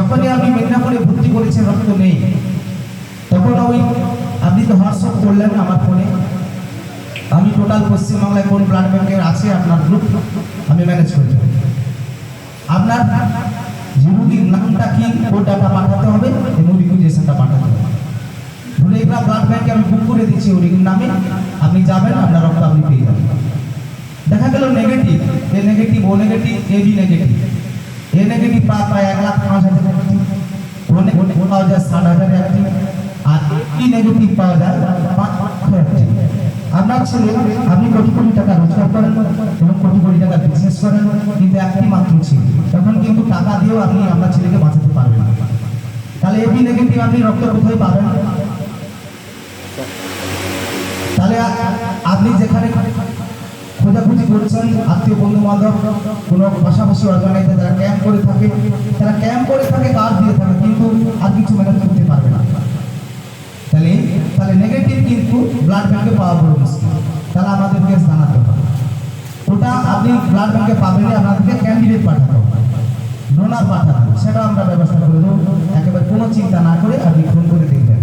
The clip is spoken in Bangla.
যখনই আপনি মেদিনীপুরে ভর্তি করেছেন রক্ত নেই, তখন ওই আপনি তো হোয়াটসঅ্যাপ করলেন আমার ফোনে, আমি টোটাল পশ্চিমবাংলায় কোন ব্লাড ব্যাংকের আছে আপনার গ্রুপ আমি ম্যানেজ করি। আপনার যে রুগীর নামটা কি ওর ডাটা পাঠাতে হবে এবং রিকুইজিশনটা পাঠাতে হবে। ধুলেগ্রাম ব্লাড ব্যাংকে আমি বুক করে দিচ্ছি ওই রুগীর নামে, আপনি যাবেন আপনার রক্ত আপনি পেয়ে যাবেন। দেখা গেল negative, A negative, O negative, A B negative. A negative প্রায় 1,05,000 একটি, ও পাওয়া যায় 60,000 একটি, আর ই নেগেটিভ পাওয়া যায় 5,00,000 একটি। আপনার ছেলে, আপনি কোটি কোটি টাকা রোজগার করেন এবং কোটি কোটি টাকা বিজনেস করেন, কিন্তু একটি মাত্র ছেলে, তখন কিন্তু টাকা দিয়েও আপনি আপনার ছেলেকে বাঁচাতে পারবেন না। তাহলে এবি নেগেটিভ আপনি রক্ত কোথায় পাবেন? তাহলে আপনি যেখানে খোঁজাখুঁজি করছেন আত্মীয় বন্ধু বান্ধব কোনো পাশাপাশি অর্গানাইজে যারা ক্যাম্প করে থাকে, তারা ক্যাম্প করে থাকে, কার্ড দিয়ে থাকে, কিন্তু আর কিছু ম্যানেজ করতে পারবে না। তাহলে নেগেটিভ কিন্তু ব্লাড ব্যাংকে পাওয়া বড় মুশকিল। তাহলে আমাদেরকে জানাতে হবে, ওটা আপনি ব্লাড ব্যাংকে পাবেন, আপনাদেরকে ক্যান্ডিডেট পাঠাতে হবে, ডোনার পাঠাতে হবে, সেটা আমরা ব্যবস্থা করে দেবো। একেবারে কোনো চিন্তা না করে আপনি ফোন করে দেখবেন।